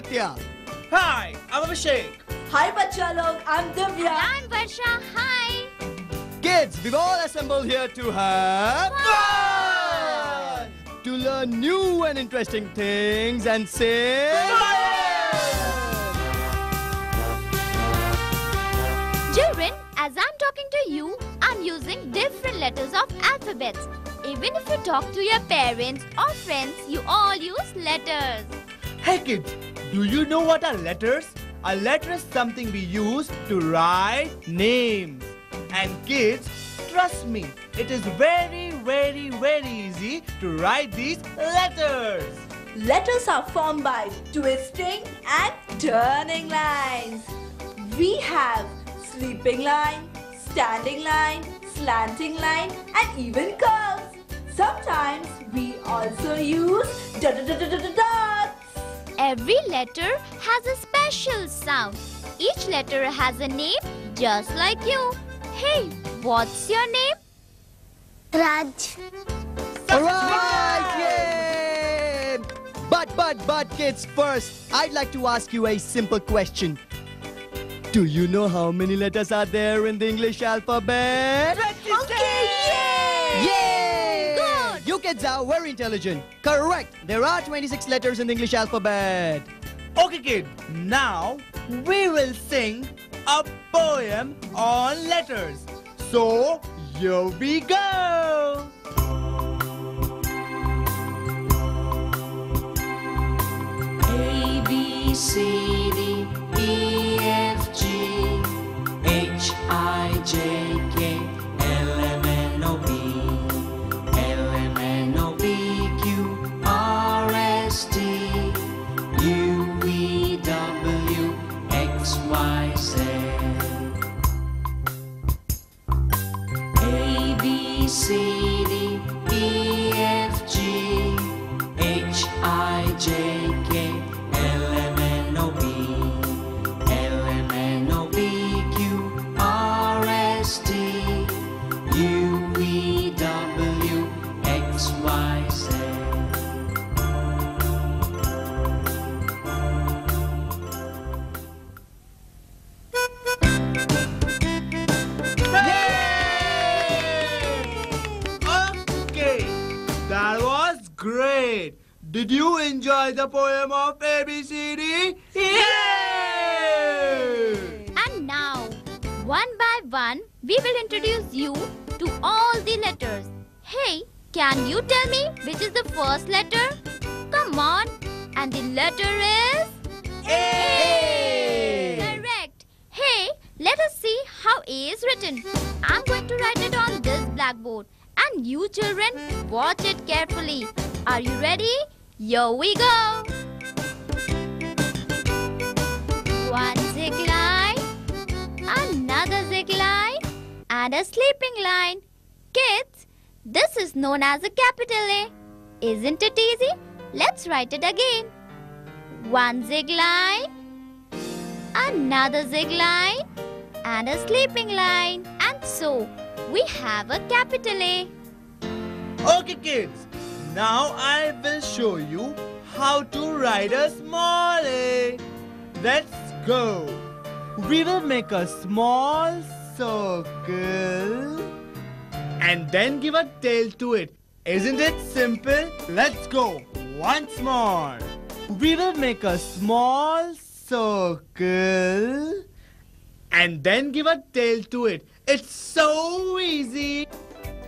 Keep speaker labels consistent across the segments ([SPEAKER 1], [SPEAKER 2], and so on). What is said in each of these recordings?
[SPEAKER 1] Aditya.
[SPEAKER 2] Hi, I'm Abhishek.
[SPEAKER 3] Hi बच्चा लोग, I'm Divya.
[SPEAKER 4] I'm Varsha. Hi.
[SPEAKER 1] Kids, we've all assembled here to have
[SPEAKER 2] Fun!
[SPEAKER 1] to learn new and interesting things and say
[SPEAKER 4] Children, as I'm talking to you, I'm using different letters of alphabets. Even if you talk to your parents or friends, you all use letters.
[SPEAKER 2] Hey kids, do you know what are letters? A letter is something we use to write names. And kids, trust me, it is very easy to write these letters.
[SPEAKER 3] Letters are formed by twisting and turning lines. We have sleeping line, standing line, slanting line, and even curves. Sometimes we also use dots.
[SPEAKER 4] Every letter has a special sound. Each letter has a name just like you. Hey, what's your name?
[SPEAKER 5] Raj.
[SPEAKER 1] Alright, yay! But kids, first, I'd like to ask you a simple question. Do you know how many letters are there in the English alphabet?
[SPEAKER 3] Okay, yay!
[SPEAKER 1] Yay!
[SPEAKER 4] Good!
[SPEAKER 1] You kids are very intelligent. Correct. There are 26 letters in the English alphabet.
[SPEAKER 2] Okay kid, now we will sing a poem on letters. So, here we go!
[SPEAKER 6] A, B, C, D, E, F, G, H, I, J, K, L, M, N, O, P, L, M, N, O, P, Q, R, S, T, U, V, W, X, Y, Z. A, B, C, D, E, F, G, H, I, J, K, L, M, N, O, P, L, M, N, O, P, Q, R, S, T, U, V, W, X, Y, Z.
[SPEAKER 2] Okay, that was great. Did you enjoy the poem of ABCD? Yay!
[SPEAKER 4] And now, one by one, we will introduce you to all the letters. Hey, can you tell me which is the first letter? Come on. And the letter is
[SPEAKER 2] A!
[SPEAKER 4] Correct. Hey, let us see how A is written. I'm going to write it on this blackboard. And you children, watch it carefully. Are you ready? Here we go. One zig line, another zig line, and a sleeping line. Kids, this is known as a capital A. Isn't it easy? Let's write it again. One zig line, another zig line, and a sleeping line. And so, we have a capital A.
[SPEAKER 2] Okay kids, now I will show you how to write a small a. Let's go. We will make a small circle and then give a tail to it. Isn't it simple? Let's go. Once more. We will make a small circle and then give a tail to it. It's so easy.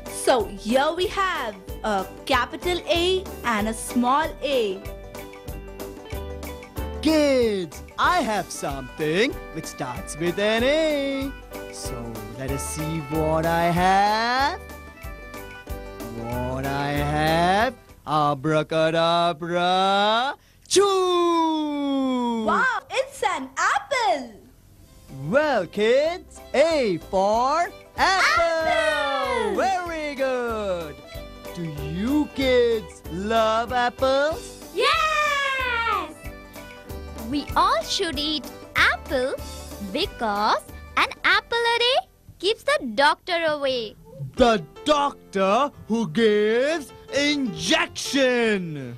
[SPEAKER 3] So here we have a capital A and a small a.
[SPEAKER 1] Kids, I have something which starts with an A. So let us see what I have. What I have. Abracadabra. Choo!
[SPEAKER 3] Wow, it's an apple.
[SPEAKER 1] Well, kids, A for apple.
[SPEAKER 3] Apple!
[SPEAKER 1] Very good. Do you kids love apples?
[SPEAKER 4] Yes! We all should eat apple because an apple a day keeps the doctor away.
[SPEAKER 2] The doctor who gives injection.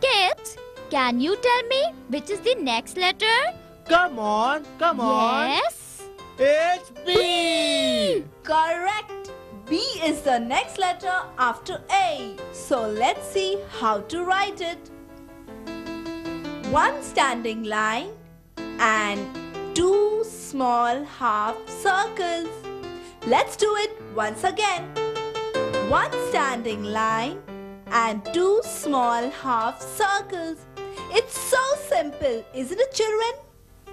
[SPEAKER 4] Kids, Can you tell me which is the next letter?
[SPEAKER 2] Come on, come on.
[SPEAKER 4] Yes.
[SPEAKER 2] It's B.
[SPEAKER 3] Correct. B is the next letter after A. So let's see how to write it. One standing line and two small half circles. Let's do it once again. One standing line and two small half circles. It's so simple, isn't it, children?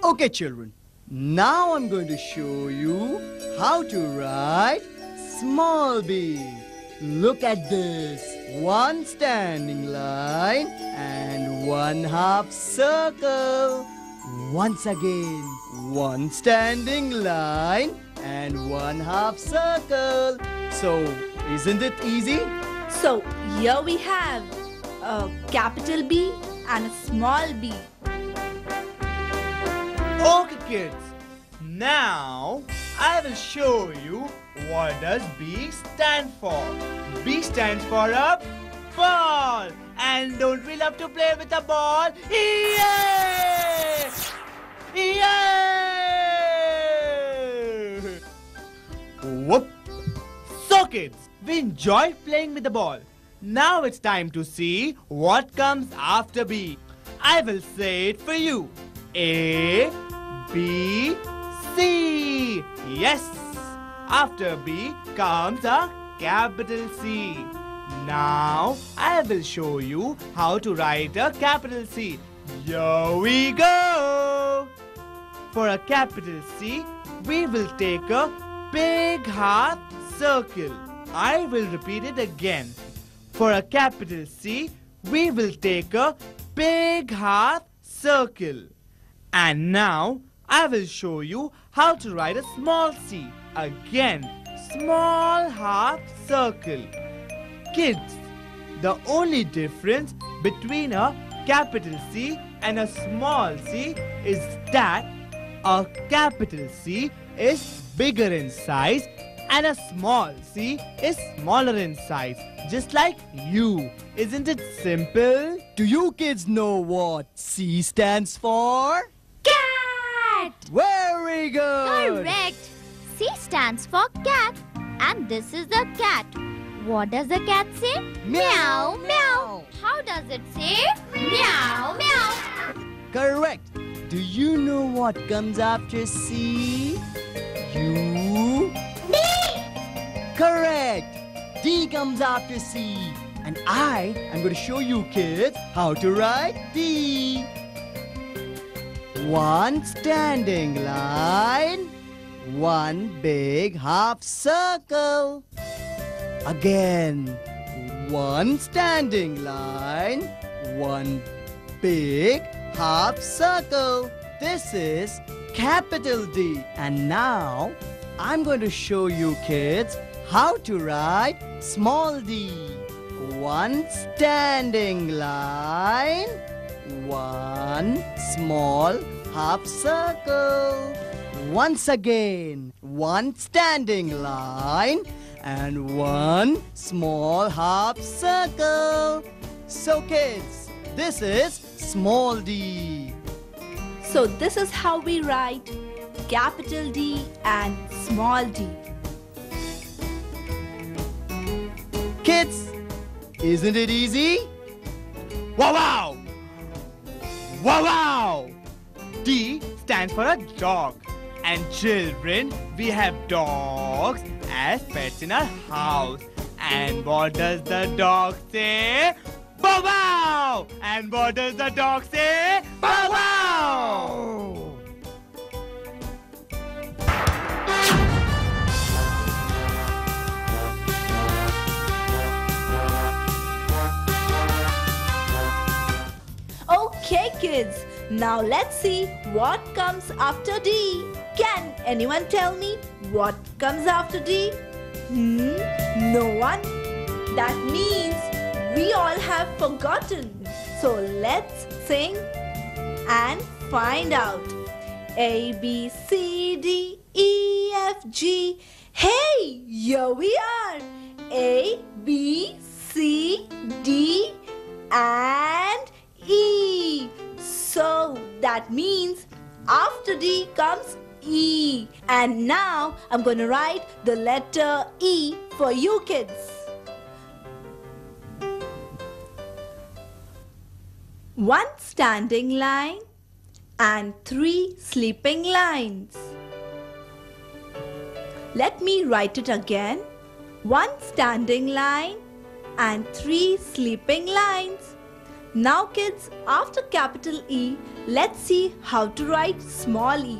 [SPEAKER 1] Okay, children. Now I'm going to show you how to write small b. Look at this. One standing line and one half circle. Once again, one standing line and one half circle. So, isn't it easy?
[SPEAKER 3] So here we have a capital B and a small b.
[SPEAKER 2] Okay, kids. Now I will show you what does B stand for. B stands for a ball. And don't we love to play with a ball? Yay! Yay! Whoop! So kids, we enjoyed playing with the ball. Now it's time to see what comes after B. I will say it for you. A, B, C. Yes! After B comes a capital C. Now I will show you how to write a capital C. Here we go! For a capital C, we will take a big half circle. I will repeat it again. For a capital C, we will take a big half circle. And now I will show you how to write a small c. Again, small half circle. Kids, the only difference between a capital C and a small c is that a capital C is bigger in size and a small c is smaller in size. Just like you. Isn't it simple?
[SPEAKER 1] Do you kids know what C stands for?
[SPEAKER 4] Cat.
[SPEAKER 1] Very good!
[SPEAKER 4] Correct. C stands for cat. And this is the cat. What does the cat say?
[SPEAKER 1] Meow,
[SPEAKER 4] Meow. How does it say? Meow, meow.
[SPEAKER 1] Correct. Do you know what comes after C? U?
[SPEAKER 5] D.
[SPEAKER 1] Correct. D comes after C. And I am going to show you kids how to write D. One standing line, one big half circle. Again, one standing line, one big half circle. This is capital D. And now, I'm going to show you kids how to write small d. One standing line, one small half circle. Once again, one standing line and one small half circle. So kids, this is small d.
[SPEAKER 3] So this is how we write capital D and small d.
[SPEAKER 1] Kids, isn't it easy?
[SPEAKER 2] Wow, wow! Wow, wow! D stands for a dog. And children, we have dogs as pets in our house. And what does the dog say? Bow wow! And what does the dog say? Bow wow!
[SPEAKER 3] Okay kids, now let's see what comes after D. Can anyone tell me what comes after D? No one? That means we all have forgotten. So let's sing and find out. A, B, C, D, E, F, G. Hey, here we are. A, B, C, D, and E. So that means after D comes E. And now I'm going to write the letter E for you kids. One standing line and 3 sleeping lines. Let me write it again. One standing line and 3 sleeping lines. Now kids, after capital E, let's see how to write small e.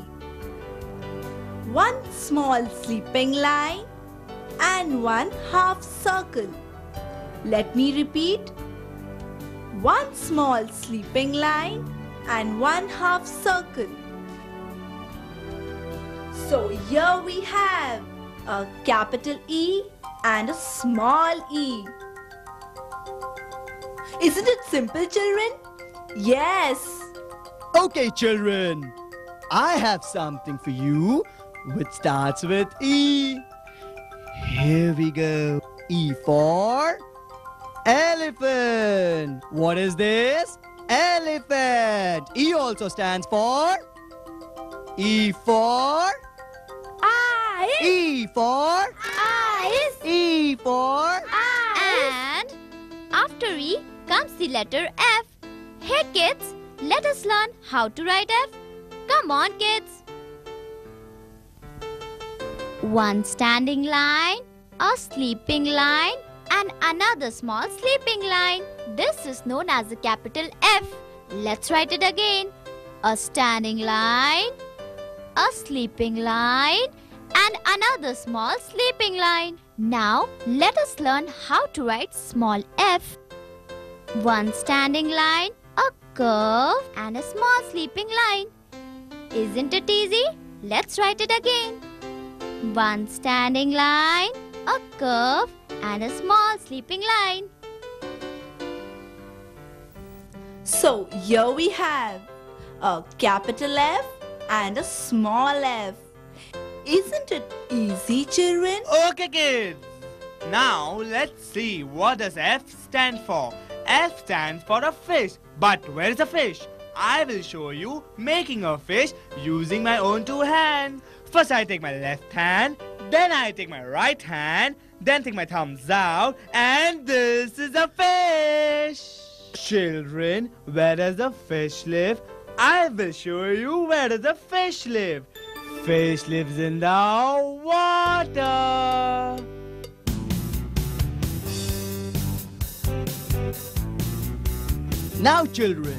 [SPEAKER 3] One small sleeping line and 1 half circle. Let me repeat. One small sleeping line and 1 half circle. So here we have a capital E and a small e. Isn't it simple, children? Yes.
[SPEAKER 1] Okay, children. I have something for you which starts with E. Here we go. E for elephant. What is this? Elephant. E also stands for E for
[SPEAKER 3] Eyes.
[SPEAKER 1] E for
[SPEAKER 3] Eyes.
[SPEAKER 1] E for
[SPEAKER 4] And after E comes the letter F. Hey kids, let us learn how to write F. Come on kids. One standing line, a sleeping line and another small sleeping line. This is known as the capital F. Let's write it again. A standing line, a sleeping line and another small sleeping line. Now let us learn how to write small f. One standing line, a curve and a small sleeping line. Isn't it easy? Let's write it again. One standing line, a curve and a small sleeping line.
[SPEAKER 3] So here we have a capital F and a small f. Isn't it easy, children?
[SPEAKER 2] Okay, kids. Now let's see what does F stand for. F stands for a fish. But where is a fish? I will show you making a fish using my own 2 hands. First I take my left hand, then I take my right hand, then take my thumbs out, and this is a fish. Children, where does the fish live? I will show you where does the fish live. Fish lives in the water.
[SPEAKER 1] Now, children,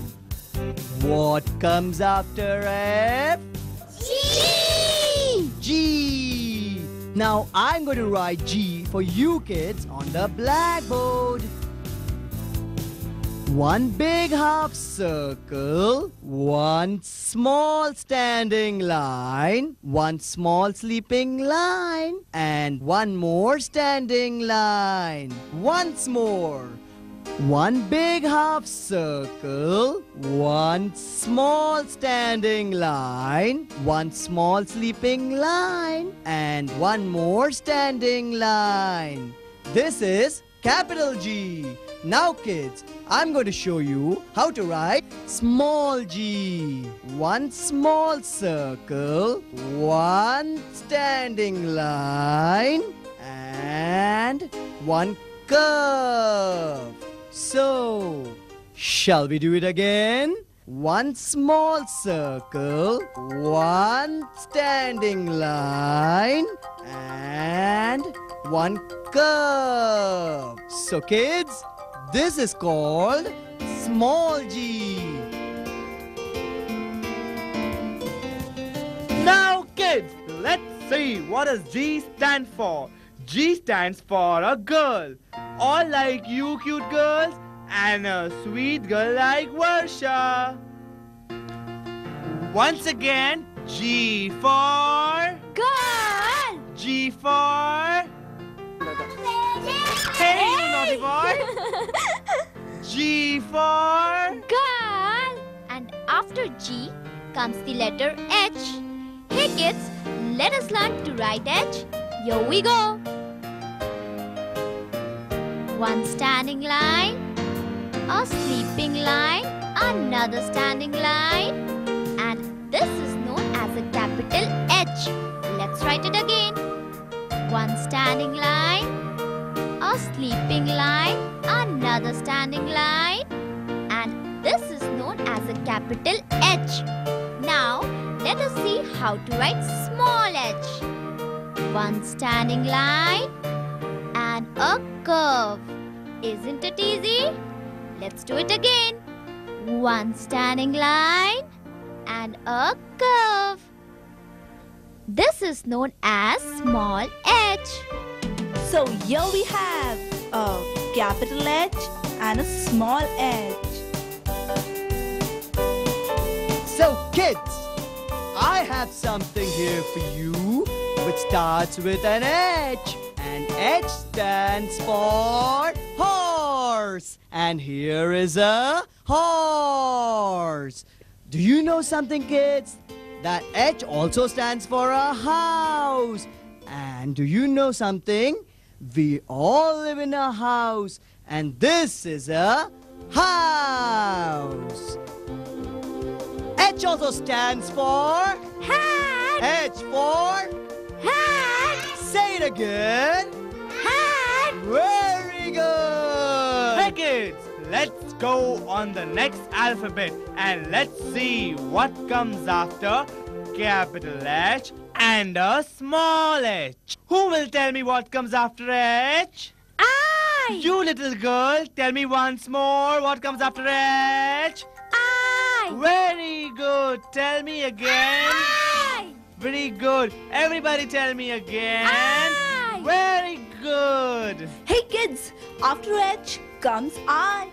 [SPEAKER 1] what comes after F?
[SPEAKER 4] G!
[SPEAKER 1] G. Now, I'm going to write G for you kids on the blackboard. One big half circle, one small standing line, one small sleeping line, and one more standing line. Once more. One big half circle, one small standing line, one small sleeping line, and one more standing line. This is capital G. Now kids, I'm going to show you how to write small g. One small circle, one standing line, and one curve. So, shall we do it again? One small circle, one standing line, and one curve. So kids, this is called small g.
[SPEAKER 2] Now kids, let's see what does G stand for. G stands for a girl. All like you cute girls and a sweet girl like Varsha. Once again, G for
[SPEAKER 3] Girl!
[SPEAKER 2] G for Hey, you naughty boy! G for
[SPEAKER 4] Girl! And after G comes the letter H. Hey kids, let us learn to write H. Here we go. One standing line, a sleeping line, another standing line, and this is known as a capital H. Let's write it again. One standing line, a sleeping line, another standing line, and this is known as a capital H. Now, let us see how to write small h. One standing line and a curve. Isn't it easy? Let's do it again. One standing line and a curve. This is known as small h.
[SPEAKER 3] So here we have a capital H and a small h.
[SPEAKER 1] So kids, I have something here for you which starts with an H. And H stands for horse. And here is a horse. Do you know something, kids? That H also stands for a house. And do you know something? We all live in a house. And this is a house. H also stands for
[SPEAKER 3] Hat!
[SPEAKER 1] H for
[SPEAKER 3] Hat!
[SPEAKER 1] say it again.
[SPEAKER 3] Hat!
[SPEAKER 1] Very good.
[SPEAKER 2] Hey kids, let's go on the next alphabet and let's see what comes after capital H and a small h. Who will tell me what comes after H?
[SPEAKER 3] I!
[SPEAKER 2] You little girl, tell me once more what comes after H.
[SPEAKER 3] I!
[SPEAKER 2] Very good. Tell me again.
[SPEAKER 3] I!
[SPEAKER 2] Very good. Everybody tell me again.
[SPEAKER 3] I!
[SPEAKER 2] Very good.
[SPEAKER 3] Hey kids, after H comes I.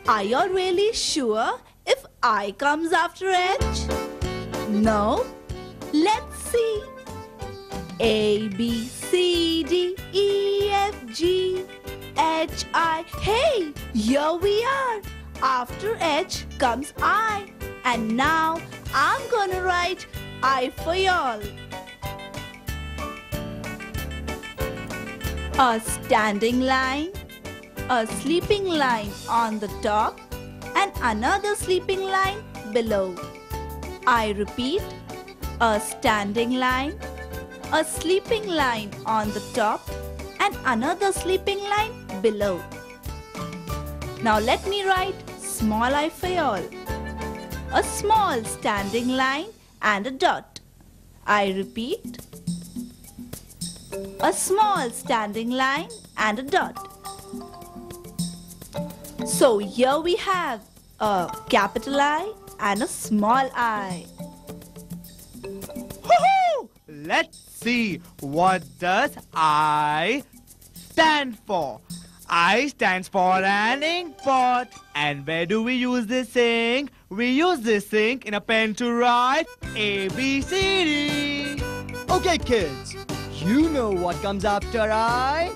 [SPEAKER 3] Are you really sure if I comes after H? No? Let's see. A, B, C, D, E, F, G, H, I. Hey, here we are. After H comes I. And now I'm gonna write I for y'all. A standing line, a sleeping line on the top, and another sleeping line below. I repeat, a standing line, a sleeping line on the top, and another sleeping line below. Now let me write small I for y'all. A small standing line and a dot. I repeat, a small standing line and a dot. So here we have a capital I and a small I.
[SPEAKER 2] Woohoo! Let's see, what does I stand for? I stands for an ink pot. And where do we use this ink? We use this ink in a pen to write A, B, C, D.
[SPEAKER 1] Okay, kids, you know what comes after I?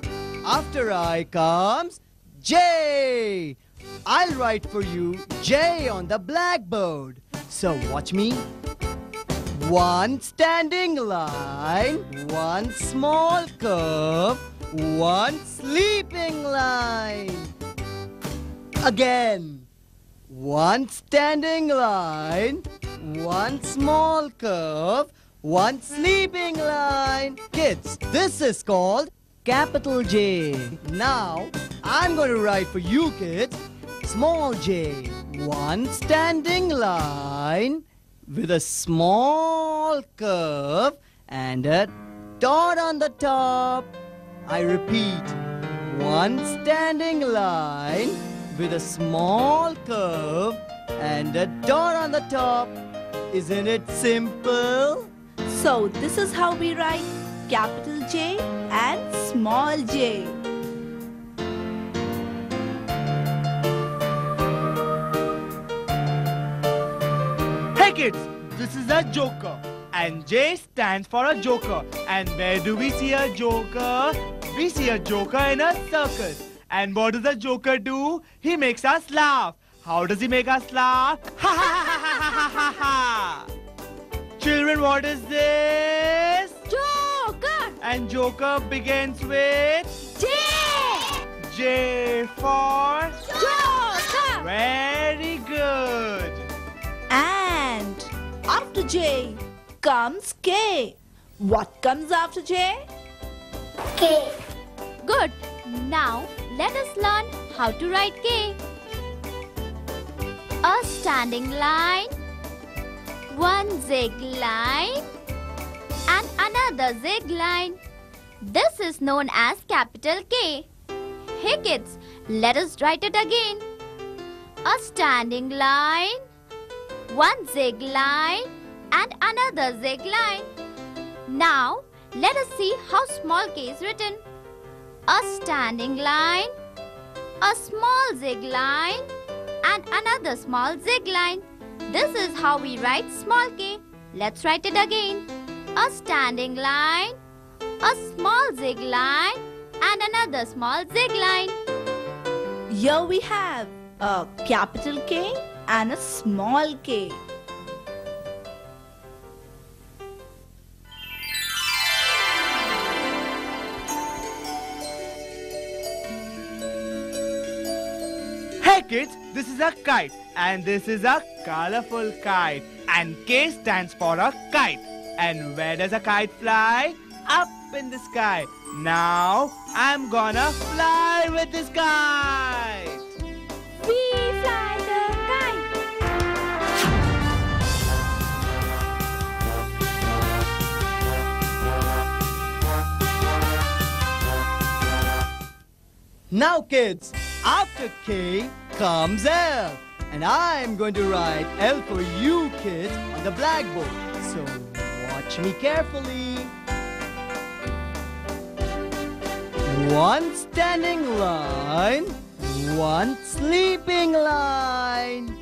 [SPEAKER 1] After I comes J. I'll write for you J on the blackboard. So watch me. One standing line, one small curve, one sleeping line. Again. One standing line, one small curve, one sleeping line. Kids, this is called capital J. Now, I'm going to write for you kids, small j. One standing line with a small curve and a dot on the top. I repeat, one standing line with a small curve and a dot on the top. Isn't it simple?
[SPEAKER 3] So this is how we write capital J and small j.
[SPEAKER 2] Hey kids, this is a joker. And J stands for a joker. And where do we see a joker? We see a joker in a circus. And what does a joker do? He makes us laugh. How does he make us laugh? Ha ha ha ha ha ha ha! Children, what is this?
[SPEAKER 3] Joker!
[SPEAKER 2] And joker begins with
[SPEAKER 3] J!
[SPEAKER 2] J for
[SPEAKER 3] Joker!
[SPEAKER 2] very good.
[SPEAKER 3] J comes K. What comes after J?
[SPEAKER 5] K.
[SPEAKER 4] Good. Now let us learn how to write K. A standing line, one zig line, and another zig line. This is known as capital K. Hey kids, let us write it again. A standing line, one zig line, and another zig line. Now, let us see how small k is written. A standing line, a small zig line, and another small zig line. This is how we write small k. Let's write it again. A standing line, a small zig line, and another small zig line.
[SPEAKER 3] Here we have a capital K and a small k.
[SPEAKER 2] Hey kids, this is a kite and this is a colorful kite. And K stands for a kite. And where does a kite fly? Up in the sky. Now I'm gonna fly with this kite.
[SPEAKER 4] We fly the kite.
[SPEAKER 1] Now kids, after K comes L. And I'm going to write L for you kids on the blackboard. So watch me carefully. One standing line, one sleeping line.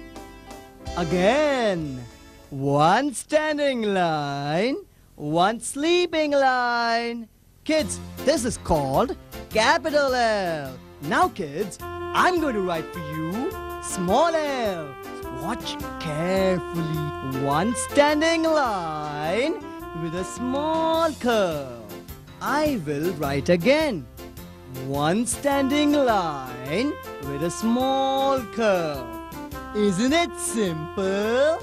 [SPEAKER 1] Again, one standing line, one sleeping line. Kids, this is called capital L. Now kids, I'm going to write for you small l. Watch carefully. One standing line with a small curve. I will write again. One standing line with a small curve. Isn't it simple?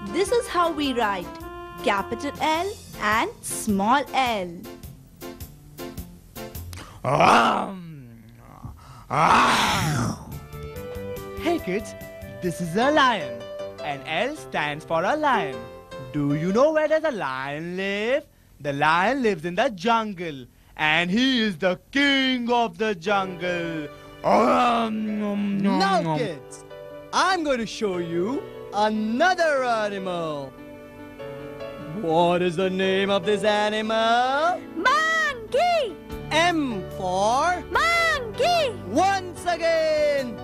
[SPEAKER 3] This is how we write capital L and small l.
[SPEAKER 2] Hey kids, this is a lion. And L stands for a lion. Do you know where does a lion live? The lion lives in the jungle. And he is the king of the jungle.
[SPEAKER 1] Now kids, I'm going to show you another animal. What is the name of this animal?
[SPEAKER 4] Monkey!
[SPEAKER 1] M for
[SPEAKER 4] Monkey!
[SPEAKER 1] once again.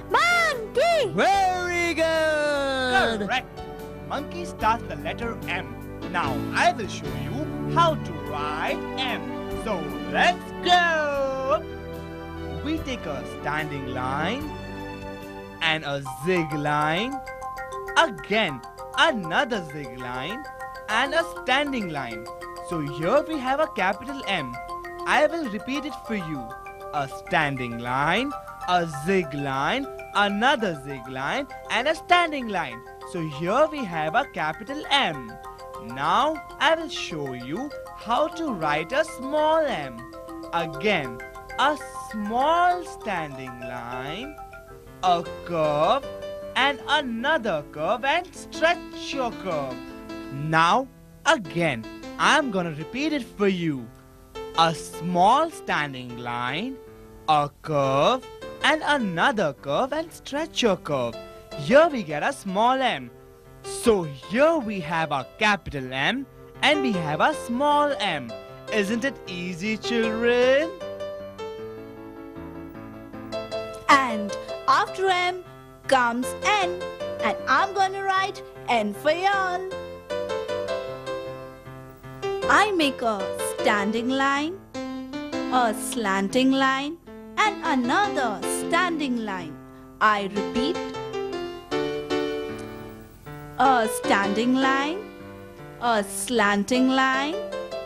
[SPEAKER 4] Monkey!
[SPEAKER 1] Very good.
[SPEAKER 2] Correct. Monkey starts the letter M. Now I will show you how to write M. So let's go. We take a standing line and a zig line. Again, another zig line and a standing line. So here we have a capital M. I will repeat it for you. A standing line, a zig line, another zig line, and a standing line. So here we have a capital M. Now I will show you how to write a small m. Again, a small standing line, a curve, and another curve, and stretch your curve. Now again, I'm gonna repeat it for you. A small standing line, a curve, and another curve, and stretch your curve. Here we get a small m. So here we have a capital M and we have a small m. Isn't it easy, children?
[SPEAKER 3] And after M comes N. And I'm gonna write N for y'all. I make a standing line, a slanting line, and another standing line. I repeat. A standing line, a slanting line,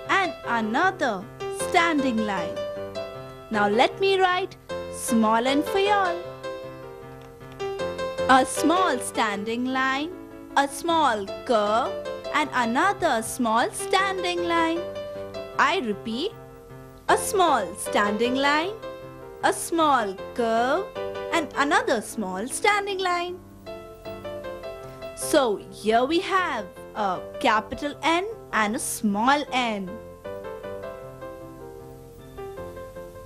[SPEAKER 3] and another standing line. Now let me write small n for y'all. A small standing line, a small curve, and another small standing line. I repeat, a small standing line, a small curve, and another small standing line. So here we have a capital N and a small n.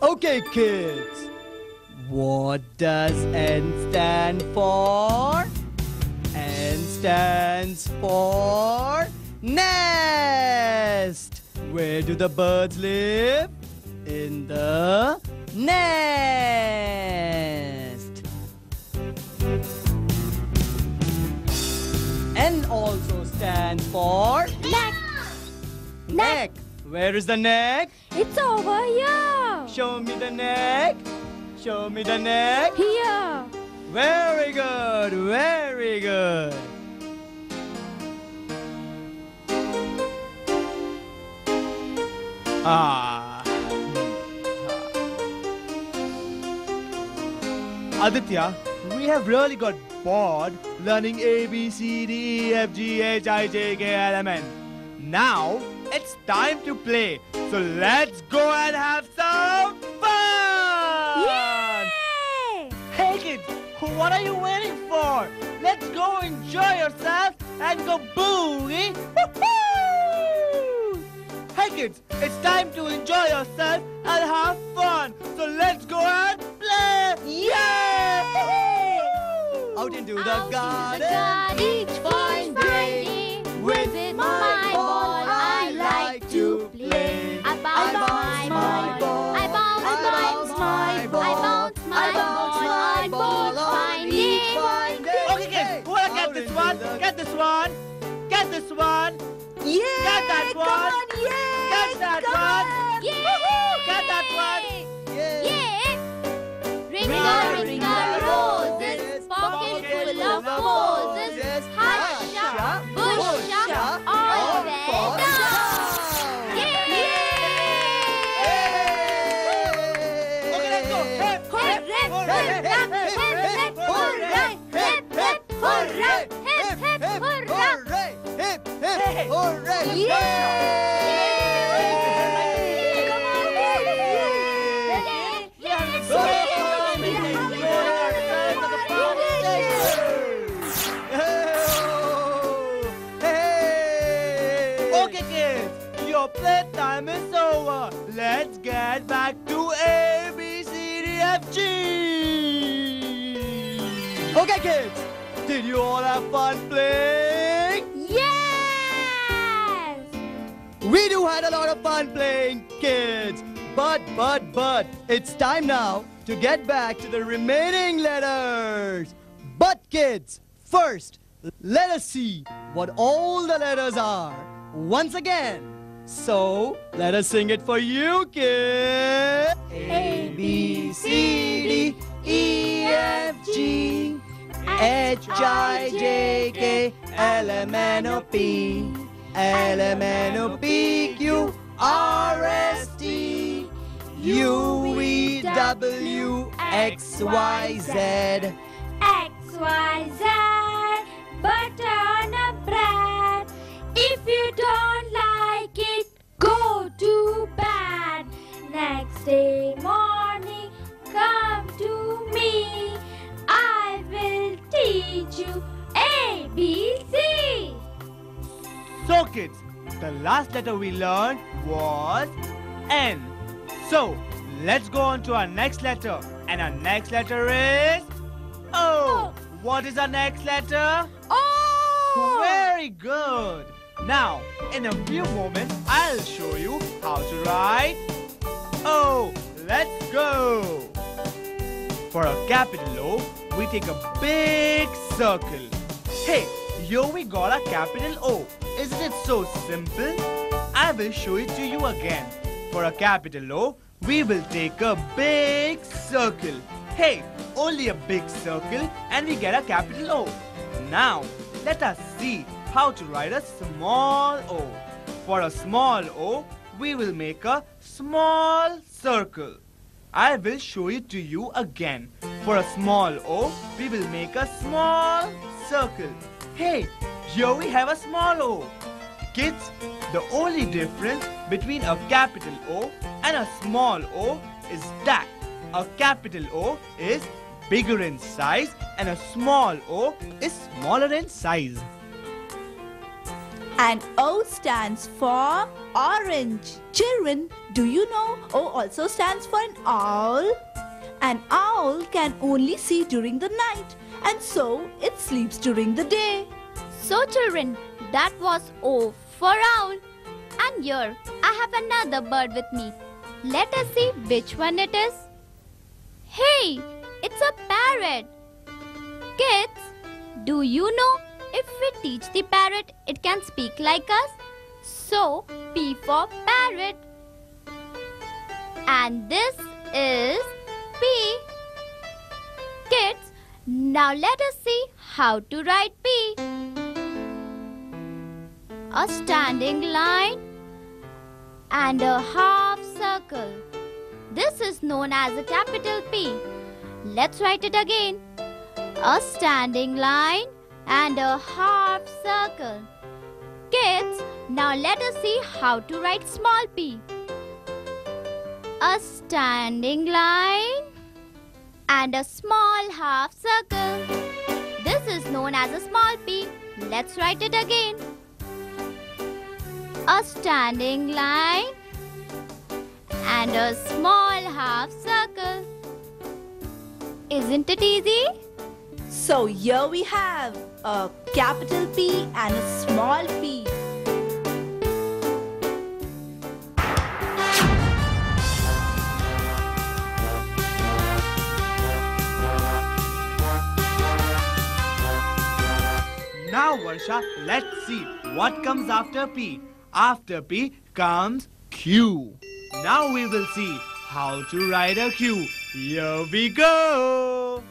[SPEAKER 1] Okay, kids. What does N stand for? N stands for nest. Where do the birds live? In the nest. N also stands for
[SPEAKER 4] Neck.
[SPEAKER 1] neck. Where is the neck?
[SPEAKER 4] It's over here.
[SPEAKER 1] Show me the neck. Show me the neck.
[SPEAKER 4] Here.
[SPEAKER 1] Very good, very good.
[SPEAKER 2] Aditya, we have really got bored learning A, B, C, D, E, F, G, H, I, J, K, L, M, N. Now, it's time to play. So let's go and have some fun!
[SPEAKER 4] Yay!
[SPEAKER 2] Hey kids, what are you waiting for? Let's go enjoy yourself and go boogie! Woo-hoo! Hey kids, it's time to enjoy yourself and have fun. So let's go and play! Yay!
[SPEAKER 1] Out into the
[SPEAKER 4] Out in the
[SPEAKER 1] garden.
[SPEAKER 4] garden
[SPEAKER 1] Each fine day.
[SPEAKER 4] With my ball I like to play. I bounce my ball. I bounce my ball. I bounce my ball on each fine day.
[SPEAKER 2] Okay kids, who wanna get this one? Get this one! Get this one!
[SPEAKER 3] Yay!
[SPEAKER 2] Get that
[SPEAKER 3] Come
[SPEAKER 2] one.
[SPEAKER 3] on, yay!
[SPEAKER 2] Get that
[SPEAKER 3] Come
[SPEAKER 2] one.
[SPEAKER 3] on.
[SPEAKER 4] Yay!
[SPEAKER 2] Get that one.
[SPEAKER 4] Yay! Ring a roses, pocket full of posies. Husha, busha, all well done. Yay!
[SPEAKER 2] Okay, let's go. Hip,
[SPEAKER 4] Hip, hip, hurrah, hip, hip, hurrah, hip, hip, hurrah.
[SPEAKER 1] Hooray! Hip, hip, hooray!
[SPEAKER 2] Okay, kids, your playtime is over. Let's get back to A, B, C, D, F, G.
[SPEAKER 1] Okay, kids, did you all have fun playing?
[SPEAKER 4] Yes!
[SPEAKER 1] We do had a lot of fun playing, kids. But, it's time now to get back to the remaining letters. But, kids, first, let us see what all the letters are once again. So, let us sing it for you, kids. A, B, C, D, E, F, G, H, I, J, K, L, M, N, O, P, L, M, N, O, P, Q, R, S, T, U, V, W, X, Y, Z.
[SPEAKER 4] X, Y, Z, butter on a bread. If you don't like it, go to bed. Next day morning, come to me. I will teach you A, B, C.
[SPEAKER 2] So, kids, the last letter we learned was N. So, let's go on to our next letter. And our next letter is O. What is our next letter?
[SPEAKER 4] Oh!
[SPEAKER 2] Very good. Now, in a few moments, I'll show you how to write O. Let's go. For a capital O, we take a big circle. Hey, here we got a capital O. Isn't it so simple? I will show it to you again. For a capital O, we will take a big circle. Hey, only a big circle and we get a capital O. Now, let us see how to write a small O. For a small O, we will make a small circle. I will show it to you again. For a small O, we will make a small circle. Hey, here we have a small O. Kids, the only difference between a capital O and a small O is that a capital O is bigger in size and a small O is smaller in size.
[SPEAKER 3] And O stands for orange. Children, do you know O also stands for an owl? An owl can only see during the night, and so it sleeps during the day.
[SPEAKER 4] So children, that was O for owl. And here I have another bird with me. Let us see which one it is. Hey, it's a parrot. Kids, do you know if we teach the parrot, it can speak like us? So, P for parrot. And this is P. Kids, now let us see how to write P. A standing line and a half circle. This is known as a capital P. Let's write it again. A standing line and a half circle. Kids, now let us see how to write small p. A standing line and a small half circle. This is known as a small p. Let's write it again. A standing line and a small half circle. Isn't it easy?
[SPEAKER 3] So here we have a capital P and a small p.
[SPEAKER 2] Now, Varsha, let's see what comes after P. After P comes Q. Now we will see how to write a Q. Here we go.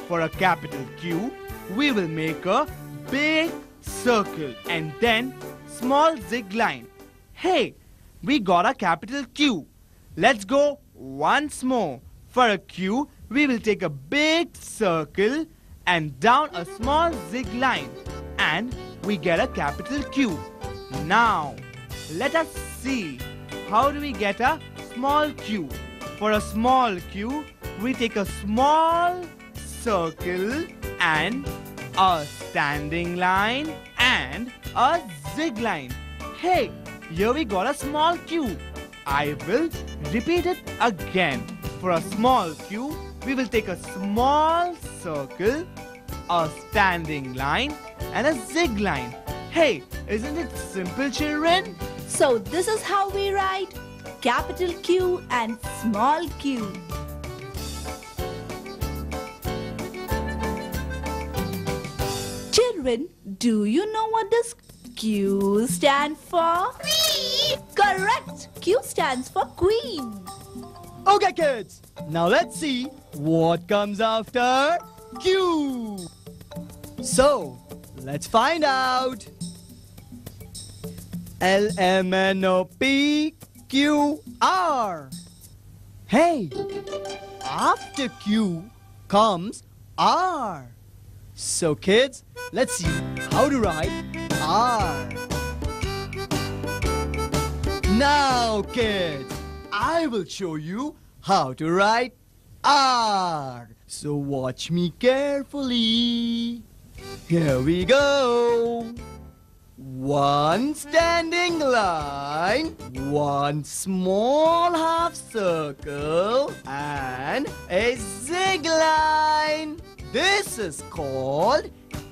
[SPEAKER 2] For a capital Q, we will make a big circle and then small zig line. Hey, we got a capital Q. Let's go once more. For a Q, we will take a big circle and down a small zig line, and we get a capital Q. Now, let us see how do we get a small q. For a small q, we take a small circle and a standing line and a zig line. Hey, here we got a small q. I will repeat it again. For a small q, we will take a small circle, a standing line and a zig line. Hey, isn't it simple, children?
[SPEAKER 3] So this is how we write capital Q and small q. Children, do you know what this Q stands for? Queen! Correct! Q stands for Queen.
[SPEAKER 1] Okay, kids. Now let's see what comes after Q. So, let's find out. LMNOPQR. Hey, after Q comes R. So kids, let's see how to write R. Now kids, I will show you how to write R. So watch me carefully. Here we go. One standing line, one small half circle, and a zig line. This is called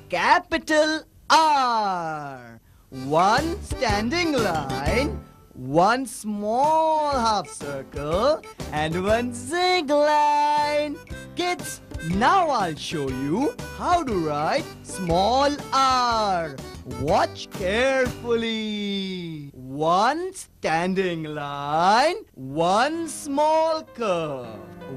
[SPEAKER 1] capital R. One standing line, one small half circle, and one zig line. Kids, now I'll show you how to write small r. Watch carefully. One standing line, one small curve.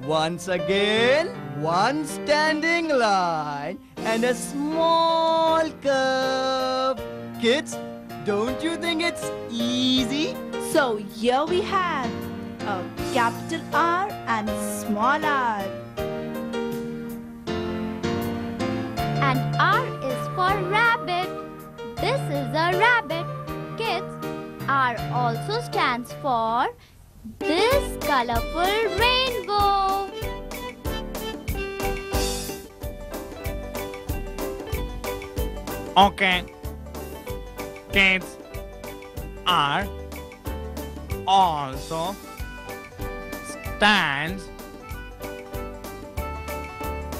[SPEAKER 1] Once again, one standing line and a small curve. Kids, don't you think it's easy?
[SPEAKER 3] So here we have a capital R and small r.
[SPEAKER 4] And R is for rabbit. This is a rabbit. Kids, R also stands for this colorful rainbow.
[SPEAKER 2] Okay. Kids, R also stands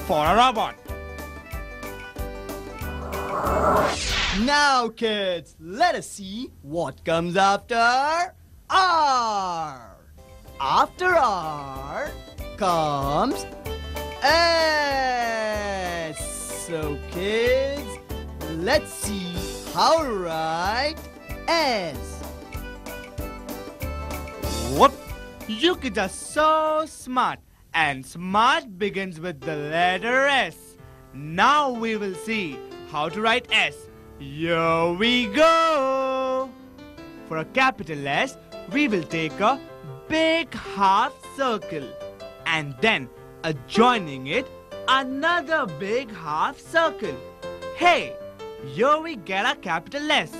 [SPEAKER 2] for a robot.
[SPEAKER 1] Now, kids, let us see what comes after R. After R comes S. So, kids, let's see how to write S.
[SPEAKER 2] Whoop! You kids are so smart, and smart begins with the letter S. Now we will see how to write S. Here we go! For a capital S, we will take a big half circle and then adjoining it another big half circle. Hey, here we get a capital S.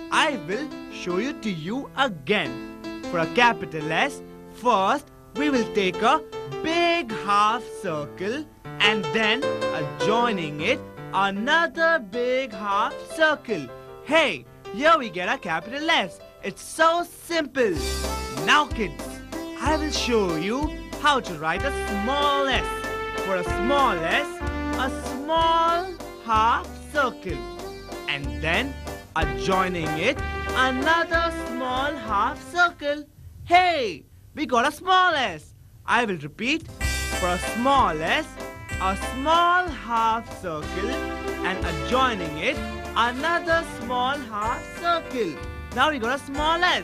[SPEAKER 2] I will show it to you again. For a capital S, first we will take a big half circle and then adjoining it another big half circle. Hey, here we get a capital S. It's so simple. Now kids, I will show you how to write a small s. For a small s, a small half circle and then adjoining it another small half circle. Hey, we got a small s. I will repeat. For a small s, a small half circle and adjoining it another small half circle. Now we got a small s.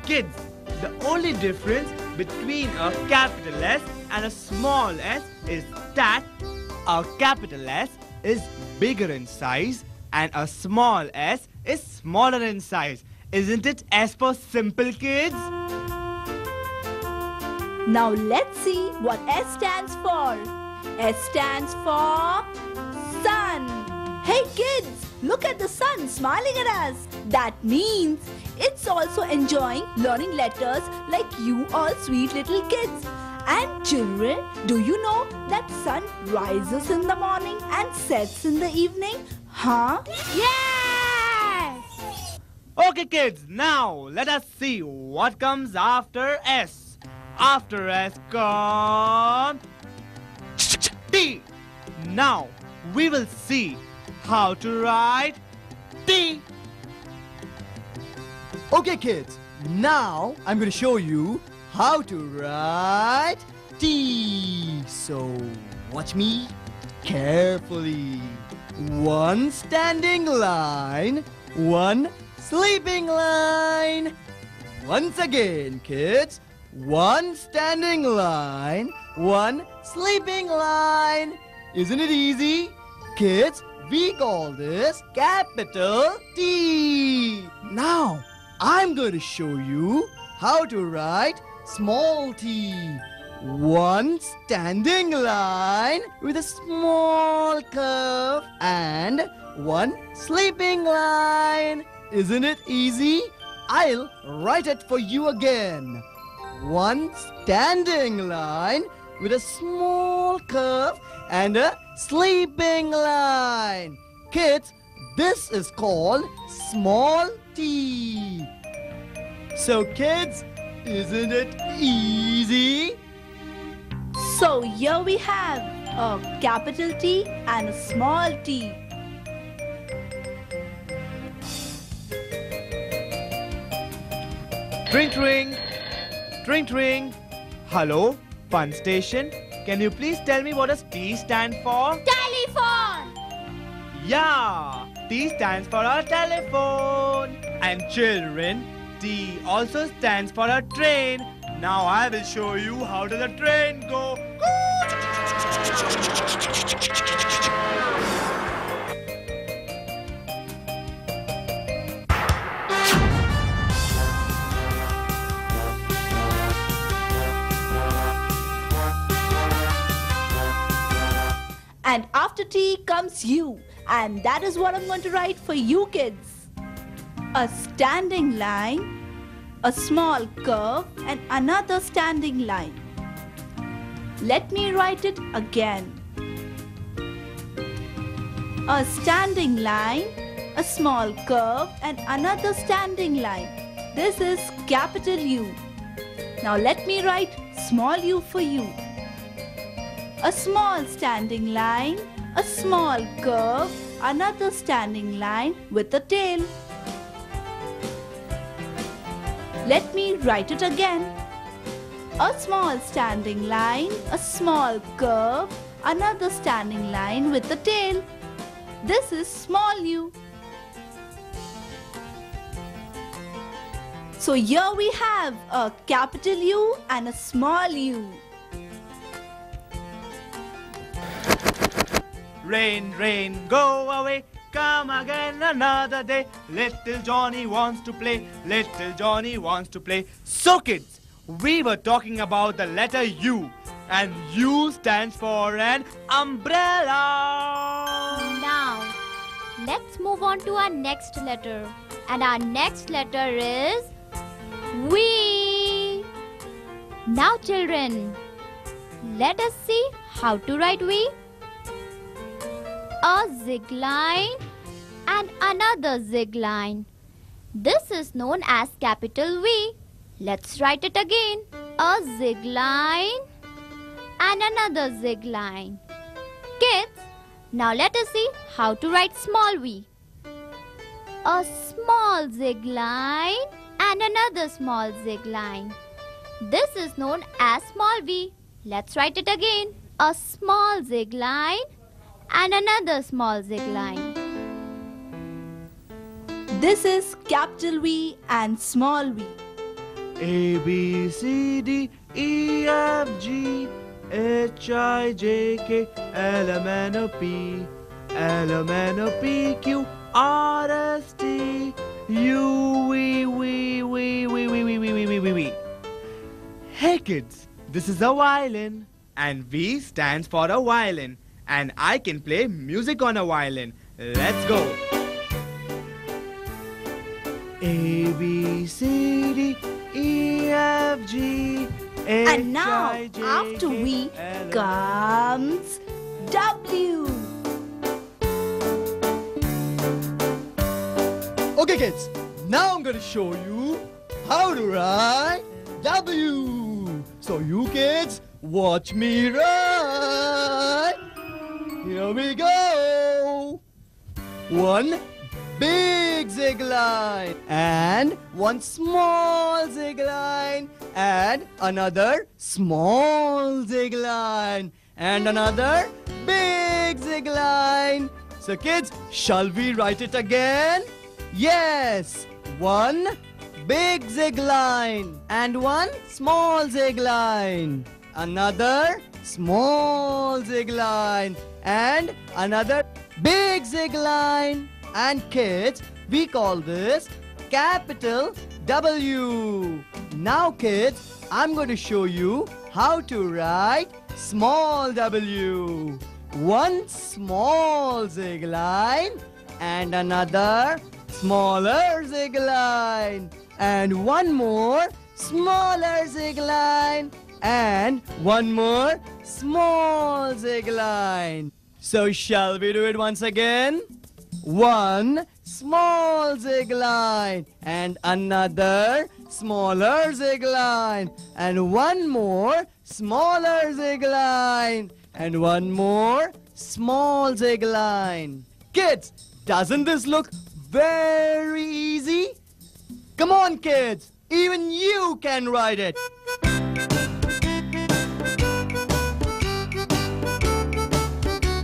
[SPEAKER 2] Kids, the only difference between a capital S and a small s is that a capital S is bigger in size and a small s is smaller in size. Isn't it as per simple, kids?
[SPEAKER 3] Now let's see what S stands for. S stands for sun. Hey kids, look at the sun smiling at us. That means it's also enjoying learning letters like you all sweet little kids. And children, do you know that sun rises in the morning and sets in the evening? Huh?
[SPEAKER 4] Yes!
[SPEAKER 2] Okay kids, now let us see what comes after S. After S comes T. Now we will see how to write T.
[SPEAKER 1] Okay, kids, now I'm going to show you how to write T. So, watch me carefully. One standing line, one sleeping line. Once again, kids, one standing line, one sleeping line. Isn't it easy? Kids, we call this capital T. Now, I'm going to show you how to write small t. One standing line with a small curve and one sleeping line. Isn't it easy? I'll write it for you again. One standing line with a small curve and a sleeping line. Kids, this is called small t. So kids, isn't it easy?
[SPEAKER 3] So here we have a capital T and a small t.
[SPEAKER 2] Ring ring, ring ring. Hello, fun station. Can you please tell me what does T stand for?
[SPEAKER 4] Telephone!
[SPEAKER 2] Yeah, T stands for a telephone. And children, T also stands for a train. Now I will show you how does a train go.
[SPEAKER 3] And after T comes U. And that is what I'm going to write for you kids. a standing line, a small curve and another standing line. Let me write it again. A standing line, a small curve and another standing line. This is capital U. Now let me write small u for you. A small standing line, a small curve, another standing line with a tail. Let me write it again. A small standing line, a small curve, another standing line with a tail. This is small u. So here we have a capital U and a small u.
[SPEAKER 2] Rain, rain, go away. Come again another day. Little Johnny wants to play. Little Johnny wants to play. So kids, we were talking about the letter U. And U stands for an umbrella.
[SPEAKER 4] Now, let's move on to our next letter. And our next letter is V. Now children, let us see how to write V. A zig line and another zig line. This is known as capital V. Let's write it again. A zig line and another zig line. Kids, now let us see how to write small v. A small zig line and another small zig line. This is known as small v. Let's write it again. A small zig line and another small zig line.
[SPEAKER 3] This is capital V and small v.
[SPEAKER 2] A, B, C, D, E, F, G, H, I, J, K, L, M, N, O, P, L, M, N, O, P, Q, R, S, T, U, V, V. Hey kids, this is a violin and V stands for a violin and I can play music on a violin. Let's go. A, B, C, D, E, F, G, H,
[SPEAKER 3] And now,
[SPEAKER 2] I, J,
[SPEAKER 3] after
[SPEAKER 2] K,
[SPEAKER 3] V
[SPEAKER 2] L, M,
[SPEAKER 3] comes W.
[SPEAKER 1] Okay kids, now I'm going to show you how to write W. So you kids, watch me write. Here we go. One big zig line and one small zig line and another small zig line and another big zig line. So kids, shall we write it again? Yes, one big zig line and one small zig line, another small zig line and another big zig line. And kids, we call this capital W. Now kids, I'm going to show you how to write small w. One small zig line and another smaller zig line and one more smaller zig line and one more small zig line. So shall we do it once again? One small zig line and another smaller zig line and one more smaller zig line and one more small zig line. Kids, doesn't this look very easy? Come on kids, even you can write it.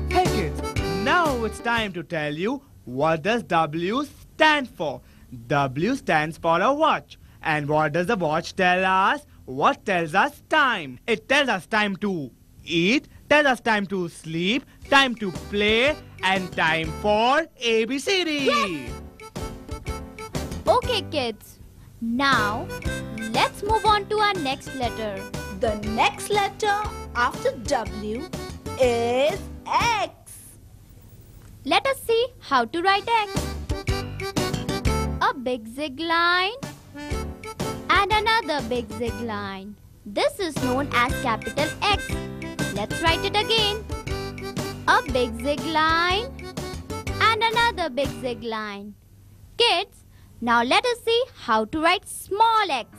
[SPEAKER 2] Hey kids, now it's time to tell you what does W stand for. W stands for a watch. And what does the watch tell us? What tells us time? It tells us time to eat, tells us time to sleep, time to play, and time for ABCD.
[SPEAKER 4] Yes. Okay kids, now let's move on to our next letter.
[SPEAKER 3] The next letter after W is X.
[SPEAKER 4] Let us see how to write X. A a big zig line, and another big zig line. This is known as capital X. Let's write it again. A big zig line and another big zig line. Kids, now let us see how to write small x.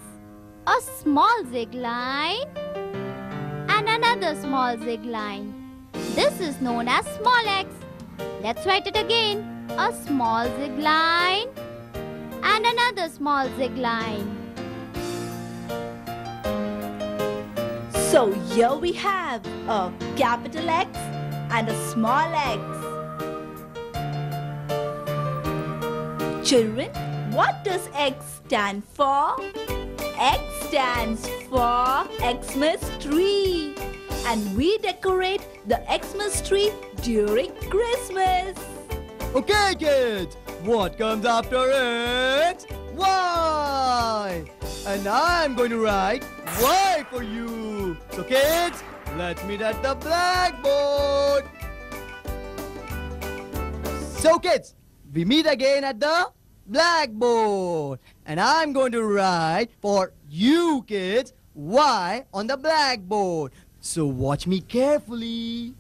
[SPEAKER 4] A small zig line and another small zig line. This is known as small x. Let's write it again. A small zig line and another small zig line.
[SPEAKER 3] So here we have a capital X and a small x. Children, what does X stand for? X stands for Xmas tree. And we decorate the Xmas tree during Christmas.
[SPEAKER 1] Okay, kids, what comes after X? Y! And I'm going to write Y for you. So, kids, let's meet at the blackboard. So, kids, we meet again at the blackboard. And I'm going to write for you, kids, Y on the blackboard. So, watch me carefully.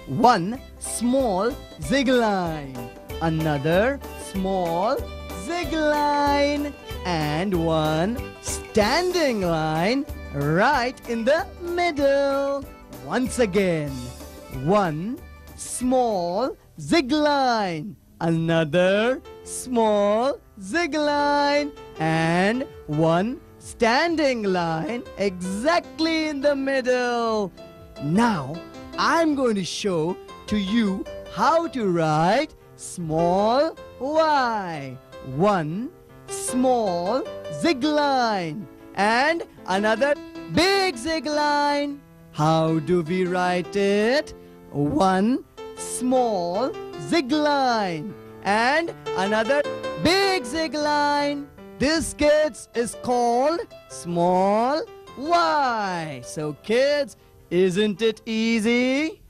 [SPEAKER 1] One small zig line, another small zig line, and one standing line right in the middle. Once again, one small zig line, another small zig line, and one standing line exactly in the middle. Now, I'm going to show to you how to write small y. One small zig line and another big zig line. How do we write it? One small zig line and another big zig line. This, kids, is called small y. So, kids, isn't it easy?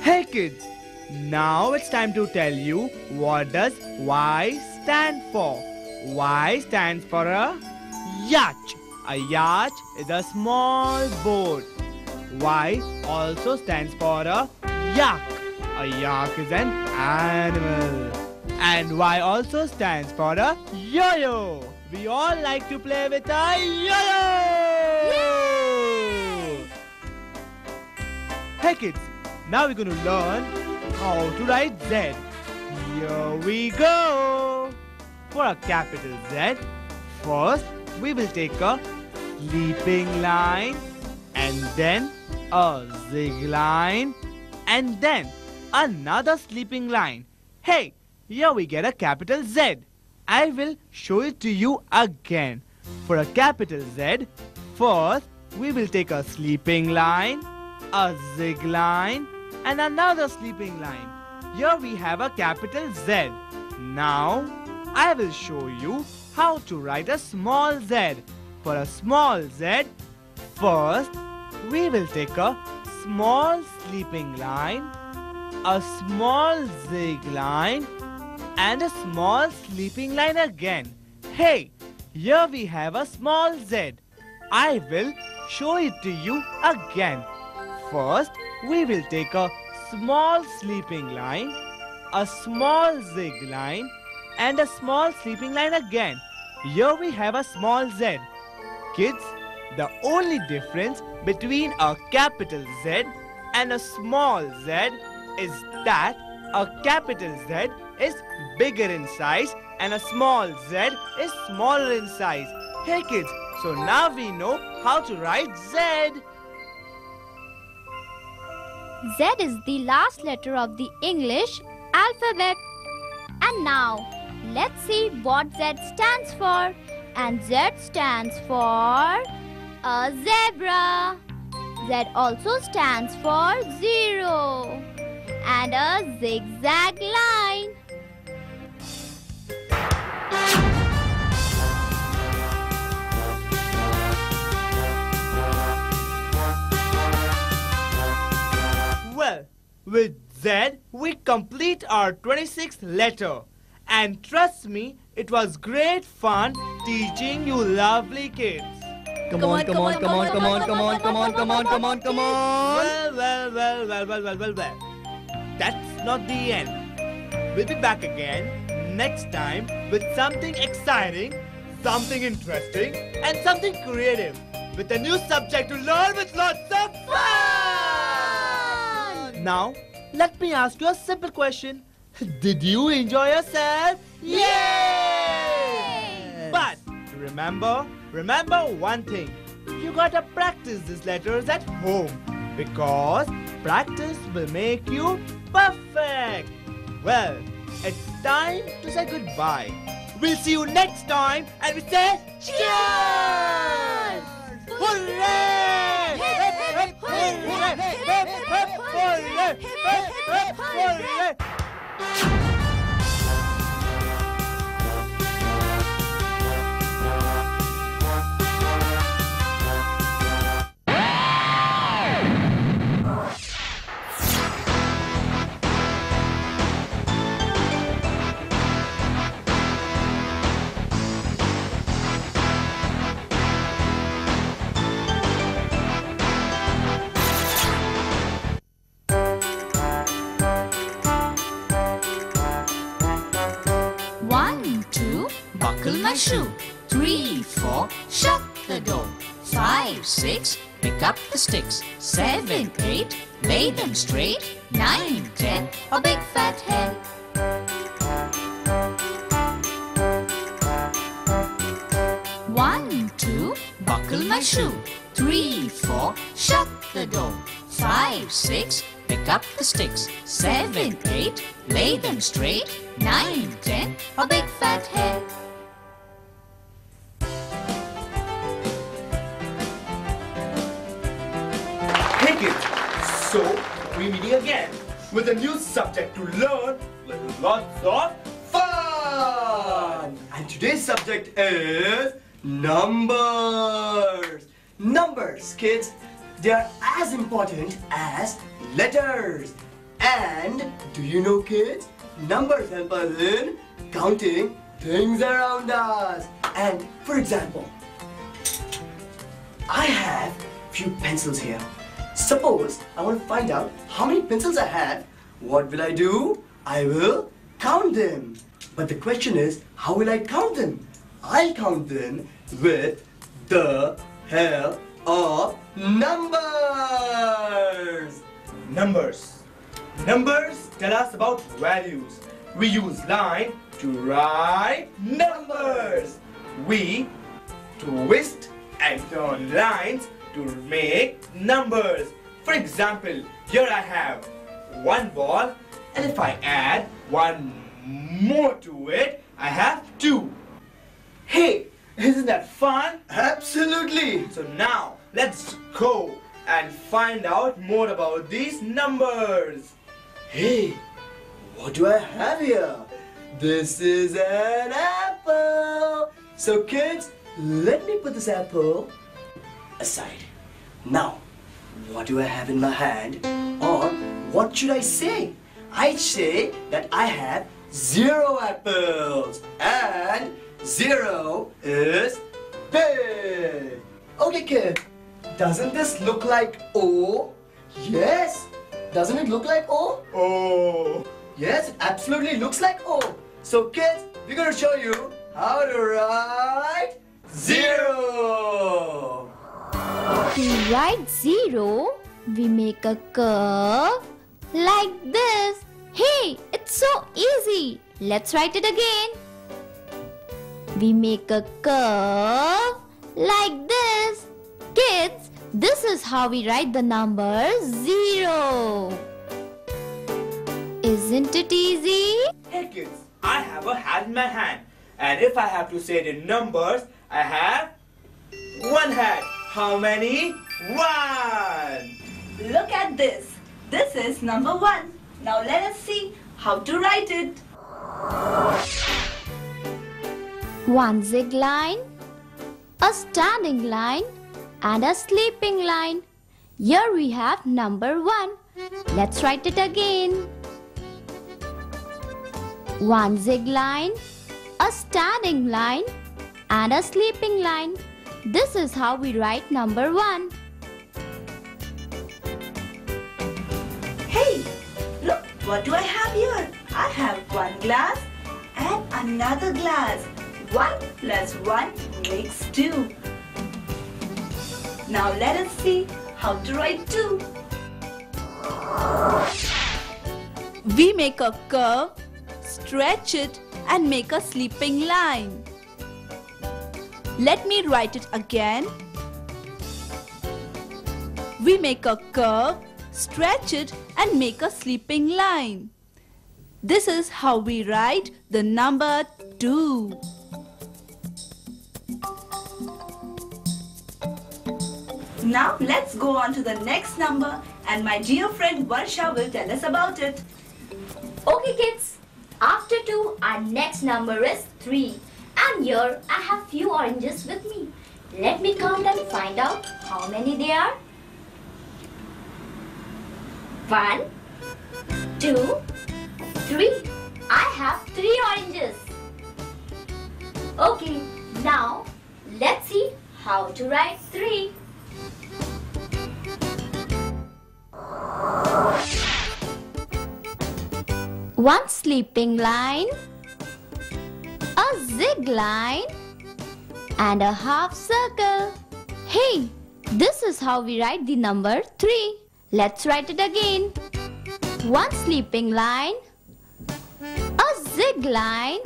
[SPEAKER 2] Hey kids, now it's time to tell you what does Y stand for. Y stands for a yacht. A yacht is a small boat. Y also stands for a yak. A yak is an animal. And Y also stands for a yo-yo. We all like to play with a yo-yo! Hey kids, now we're going to learn how to write Z. Here we go. For a capital Z, first we will take a sleeping line, and then a zig line, and then another sleeping line. Hey, here we get a capital Z. I will show it to you again. For a capital Z, first we will take a sleeping line, a zig line, and another sleeping line. Here we have a capital Z. Now, I will show you how to write a small z. For a small z, first we will take a small sleeping line, a small zig line, and a small sleeping line again. Hey, here we have a small z. I will show it to you again. First, we will take a small sleeping line, a small zig line, and a small sleeping line again. Here we have a small z. Kids, the only difference between a capital Z and a small z is that a capital Z is bigger in size and a small z is smaller in size. Hey kids, so now we know how to write Z.
[SPEAKER 4] Z is the last letter of the English alphabet. And now, let's see what Z stands for. And Z stands for a zebra. Z also stands for 0 and a zigzag line.
[SPEAKER 2] With Z, we complete our 26th letter. And trust me, it was great fun teaching you lovely kids.
[SPEAKER 1] Come on.
[SPEAKER 2] Well. That's not the end. We'll be back again next time with something exciting, something interesting, and something creative. With a new subject to learn with lots of fun! Now, let me ask you a simple question. Did you enjoy yourself? Yay! But remember one thing. You gotta practice these letters at home because practice will make you perfect. Well, it's time to say goodbye. We'll see you next time and we say cheers! Hooray! Hip, hip, hooray! Hip, hip, hooray! Hip, hip, hooray!
[SPEAKER 6] Buckle my shoe. 3, 4, shut the door. 5, 6, pick up the sticks. 7, 8, lay them straight. 9, 10, a big fat hen. 1, 2, buckle my shoe. 3, 4, shut the door. 5, 6, pick up the sticks. 7, 8, lay them straight. 9, 10, a big fat hen.
[SPEAKER 2] Hey kids, so we're meeting again with a new subject to learn with lots of fun.
[SPEAKER 1] And today's subject is numbers. Numbers, kids, they are as important as letters. And do you know, kids, numbers help us in counting things around us. And for example, I have few pencils here. Suppose I want to find out how many pencils I have. What will I do? I will count them. But the question is, how will I count them? I'll count them with the help of numbers.
[SPEAKER 2] Numbers tell us about values. We use line to write numbers. We twist and turn lines to make numbers. For example, here I have one ball, and if I add one more to it, I have 2. Hey, isn't that fun?
[SPEAKER 1] Absolutely.
[SPEAKER 2] So now, let's go and find out more about these numbers.
[SPEAKER 1] Hey, what do I have here? This is an apple. So kids, let me put this apple aside. Now, what do I have in my hand? Or what should I say? I'd say that I have 0 apples. And 0 is big. Okay, kid. Doesn't this look like O? Yes. Doesn't it look like O?
[SPEAKER 2] Oh.
[SPEAKER 1] Yes, it absolutely looks like O. So kids, we're going to show you how to write 0.
[SPEAKER 4] To write 0, we make a curve like this. Hey, it's so easy. Let's write it again. We make a curve like this. Kids, this is how we write the number 0. Isn't it easy?
[SPEAKER 2] Hey kids, I have a hat in my hand. And if I have to say it in numbers, I have 1 hat. How many? 1.
[SPEAKER 3] Look at this. This is number 1. Now let us see how to write it.
[SPEAKER 4] 1 zig line, a standing line, and a sleeping line. Here we have number 1. Let's write it again. One zig line, a standing line, and a sleeping line. This is how we write number 1.
[SPEAKER 3] Hey, look, what do I have here? I have one glass and another glass. 1 plus 1 makes 2. Now let us see how to write 2. We make a curve, stretch it, and make a sleeping line. Let me write it again. We make a curve, stretch it, and make a sleeping line. This is how we write the number 2. Now let's go on to the next number, and my dear friend Varsha will tell us about it.
[SPEAKER 4] Okay kids, after 2 our next number is 3. And here I have few oranges with me. Let me count and find out how many they are. 1, 2, 3. I have 3 oranges. Okay, now let's see how to write 3. One sleeping line, a zig line, and a half circle. Hey, this is how we write the number 3. Let's write it again. One sleeping line, a zig line,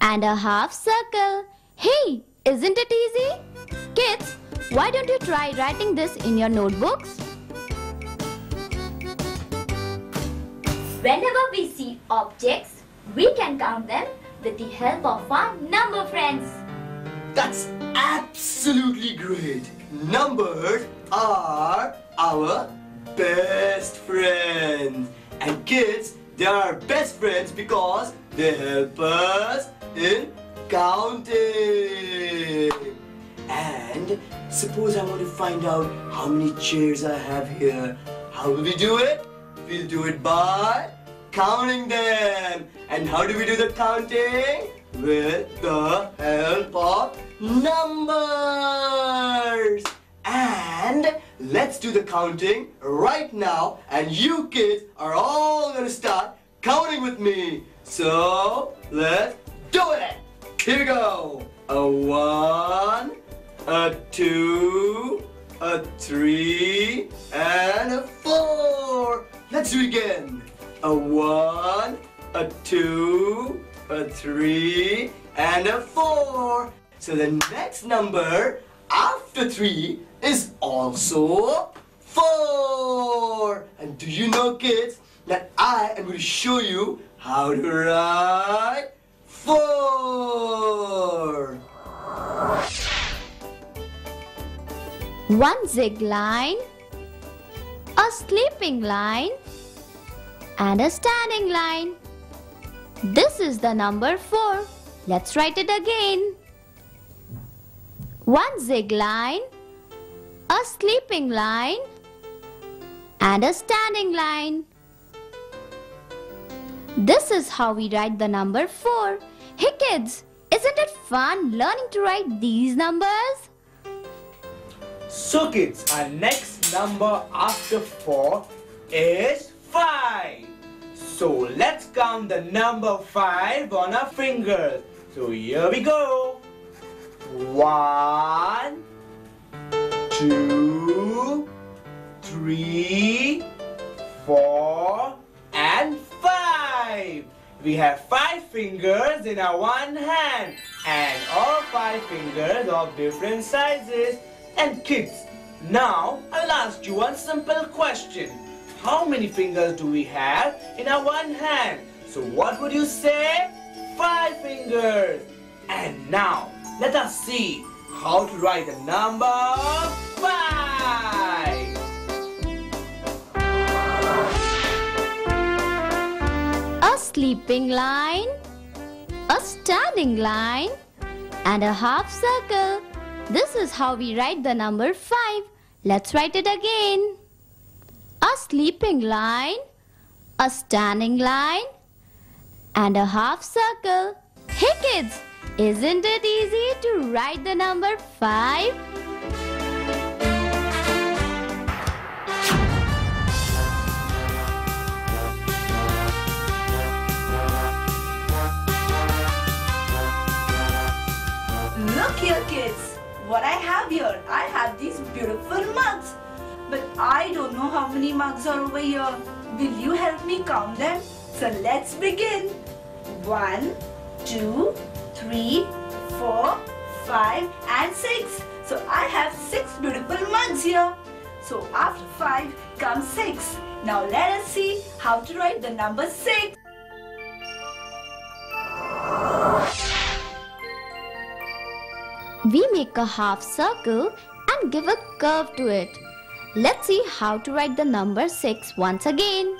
[SPEAKER 4] and a half circle. Hey, isn't it easy? Kids, why don't you try writing this in your notebooks? Whenever we see objects, we can count them with the help of our number friends.
[SPEAKER 1] That's absolutely great. Numbers are our best friends. And kids, they are our best friends because they help us in counting. And suppose I want to find out how many chairs I have here. How will we do it? We'll do it by counting them. And how do we do the counting? With the help of numbers. And let's do the counting right now. And you kids are all going to start counting with me. So let's do it. Here we go. A 1, a 2, a 3, and a 4. Let's do it again. A 1, a 2, a 3, and a 4. So the next number after 3 is also 4. And do you know, kids, that I am going to show you how to write 4.
[SPEAKER 4] One zig line, a sleeping line, and a standing line. This is the number 4. Let's write it again. One zig line, a sleeping line, and a standing line. This is how we write the number 4. Hey kids, isn't it fun learning to write these numbers?
[SPEAKER 2] So kids, our next number after 4 is 5. So let's count the number 5 on our fingers. So here we go. 1, 2, 3, 4, and 5. We have 5 fingers in our one hand, and all 5 fingers of different sizes. And kids, now I'll ask you one simple question. How many fingers do we have in our one hand? So what would you say? 5 fingers. And now let us see how to write the number 5.
[SPEAKER 4] A sleeping line, a standing line, and a half circle. This is how we write the number 5. Let's write it again. a sleeping line, a standing line, and a half circle. Hey kids, isn't it easy to write the number 5?
[SPEAKER 3] Look here, kids. What I have here, I have these beautiful mugs. But I don't know how many mugs are over here. Will you help me count them? So let's begin. 1, 2, 3, 4, 5 and 6. So I have 6 beautiful mugs here. So after 5 comes 6. Now let us see how to write the number 6.
[SPEAKER 4] We make a half circle and give a curve to it. Let's see how to write the number 6 once again.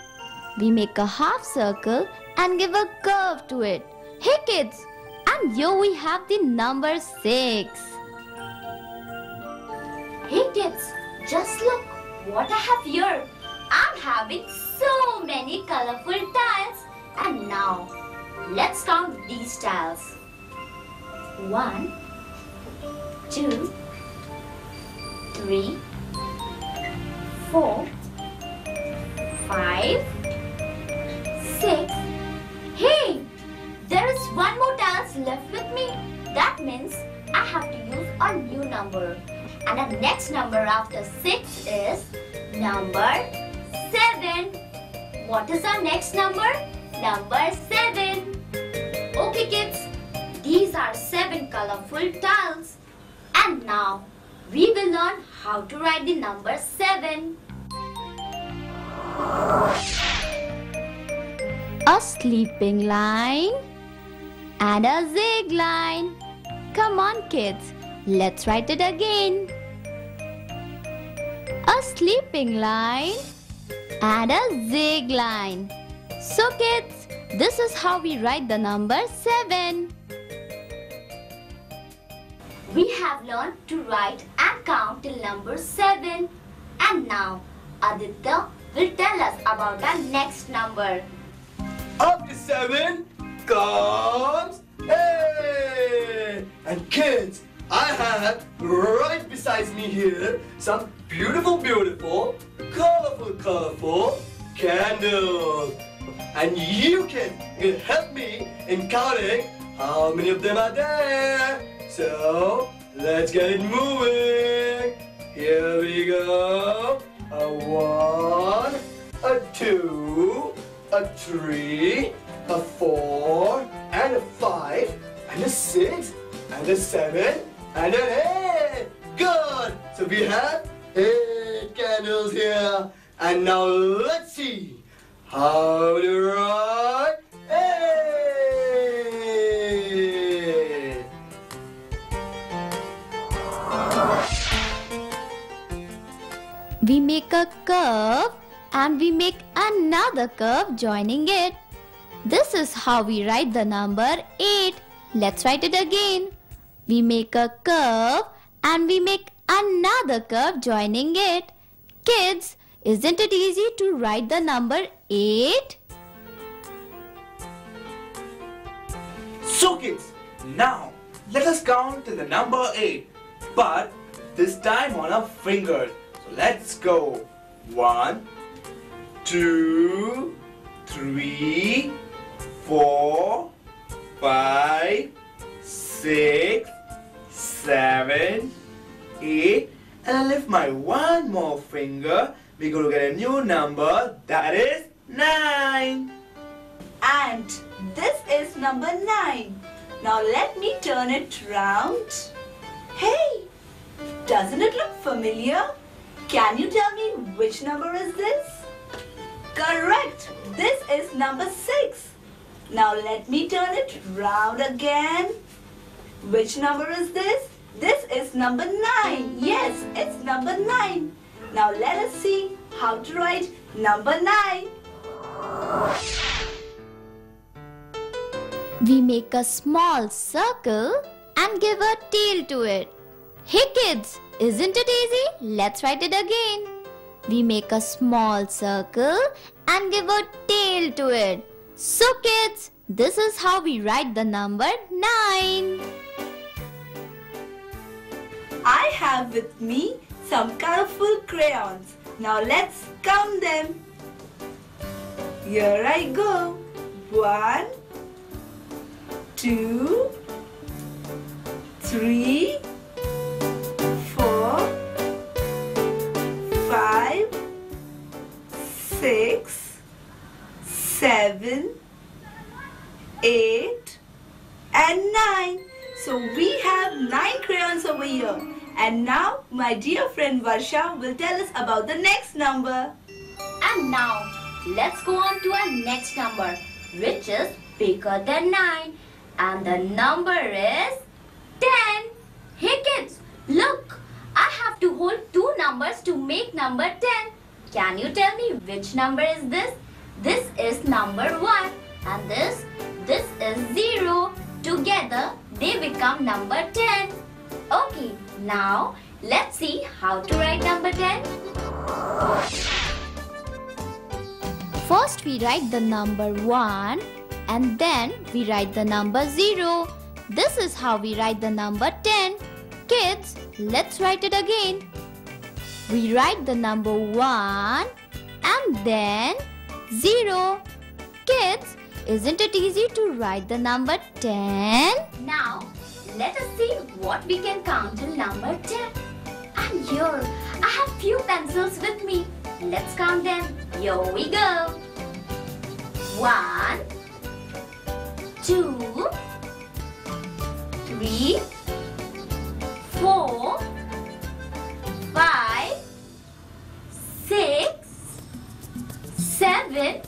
[SPEAKER 4] We make a half circle and give a curve to it. Hey kids, and here we have the number 6. Hey kids, just look what I have here. I'm having so many colorful tiles. And now, let's count these tiles. 1, 2, 3, 4, 5, 6. Hey, there is one more tile left with me. That means I have to use a new number. And the next number after 6 is number 7. What is our next number? Number 7. Okay kids, these are 7 colorful tiles. And now, we will learn how to write the number 7. A sleeping line and a zig line. Come on kids, let's write it again. A sleeping line and a zig line. So kids, this is how we write the number 7. We have learned to write and count till number 7. And now, Aditya will tell us about our next number.
[SPEAKER 1] After 7 comes 8. And kids, I have right beside me here some beautiful, colorful candles. And you can help me in counting how many of them are there. So, let's get it moving. Here we go. A 1, a 2, a 3, a 4, and a 5, and a 6, and a 7, and an 8. Good. So we have 8 candles here. And now let's see how to write 8.
[SPEAKER 4] We make a curve and we make another curve joining it. This is how we write the number 8. Let's write it again. We make a curve and we make another curve joining it. Kids, isn't it easy to write the number 8?
[SPEAKER 2] So kids, now let us count to the number 8. But this time on our fingers. So let's go. 1, 2, 3, 4, 5, 6, 7, 8. And I lift my one more finger. We're going to get a new number. That is 9.
[SPEAKER 3] And this is number 9. Now let me turn it round. Hey, doesn't it look familiar? Can you tell me which number is this? Correct, this is number 6. Now let me turn it round again. Which number is this? This is number 9. Yes, it's number 9. Now let us see how to write number 9.
[SPEAKER 4] We make a small circle and give a tail to it. Hey kids, isn't it easy? Let's write it again. we make a small circle and give a tail to it. So kids, this is how we write the number 9.
[SPEAKER 3] I have with me some colorful crayons. Now let's count them. Here I go. 1, 2, 3, 4, 5, 6, 7, 8 and 9. So we have 9 crayons over here. And now my dear friend Varsha will tell us about the next number.
[SPEAKER 4] And now let's go on to our next number, which is bigger than 9. And the number is 10. Hey kids, look, I have to hold 2 numbers to make number 10. Can you tell me which number is this? This is number 1 and this is 0. Together they become number 10. Okay, now let's see how to write number 10. First we write the number 1 and then we write the number 0. This is how we write the number 10. Kids, let's write it again. We write the number 1 and then 0. Kids, isn't it easy to write the number 10? Now, let us see what we can count till number 10. And here, I have few pencils with me. Let's count them. Here we go. 1, 2, 3, 4, 5, 6, 7,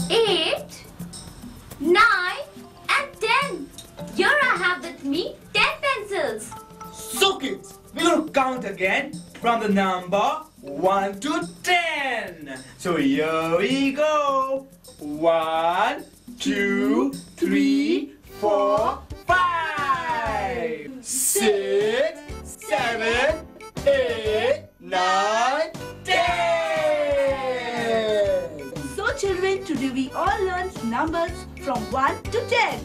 [SPEAKER 4] 8, 9 and 10. Here I have with me 10 pencils.
[SPEAKER 2] So kids, we're going to count again from the number 1 to 10. So here we go. 1, 2, 3, 4, 5, 6, 7, 8, 9, 10.
[SPEAKER 3] So children, today we all learned numbers from 1 to 10.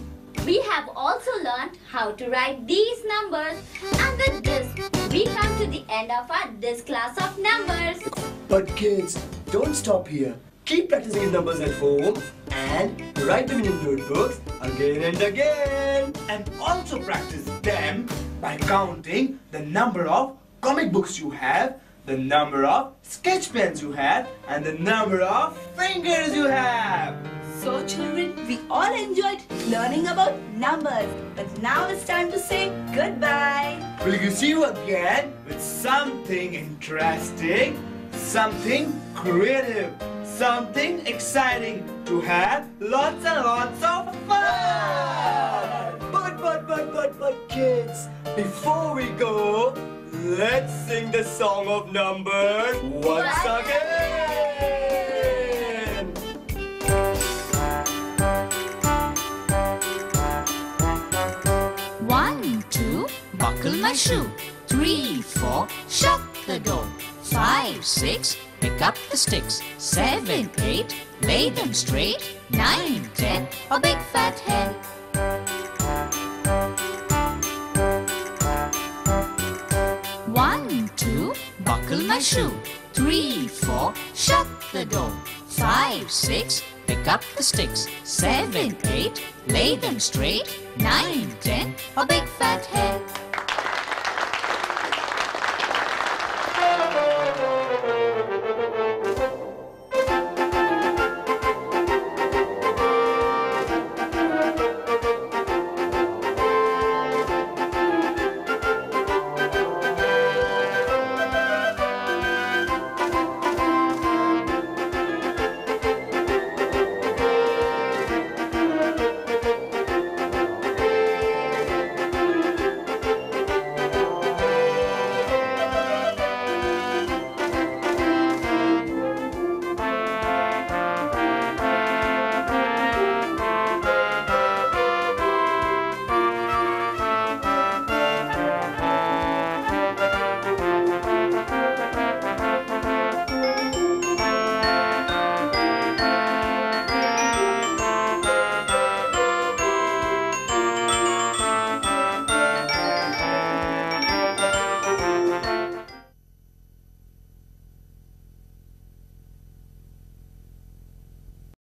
[SPEAKER 4] We have also learned how to write these numbers, and with this we come to the end of our this class of numbers.
[SPEAKER 1] But kids, don't stop here. Keep practicing these numbers at home and write them in your notebooks again and again.
[SPEAKER 2] And also practice them by counting the number of comic books you have, the number of sketch pens you have, and the number of fingers you have.
[SPEAKER 3] So children, we all enjoyed learning about numbers. But now it's time to say goodbye.
[SPEAKER 2] We'll see you again with something interesting, something creative, something exciting to have lots and lots of fun.
[SPEAKER 1] But kids, before we go, let's sing the song of numbers once again.
[SPEAKER 6] 1, 2, buckle my shoe. 3, 4, shut the door. 5, 6, pick up the sticks. 7, 8, lay them straight. 9, 10, a big fat hen. 1, 2, buckle my shoe. 3, 4, shut the door. 5, 6, pick up the sticks. 7, 8, lay them straight. 9, 10, a big fat hen.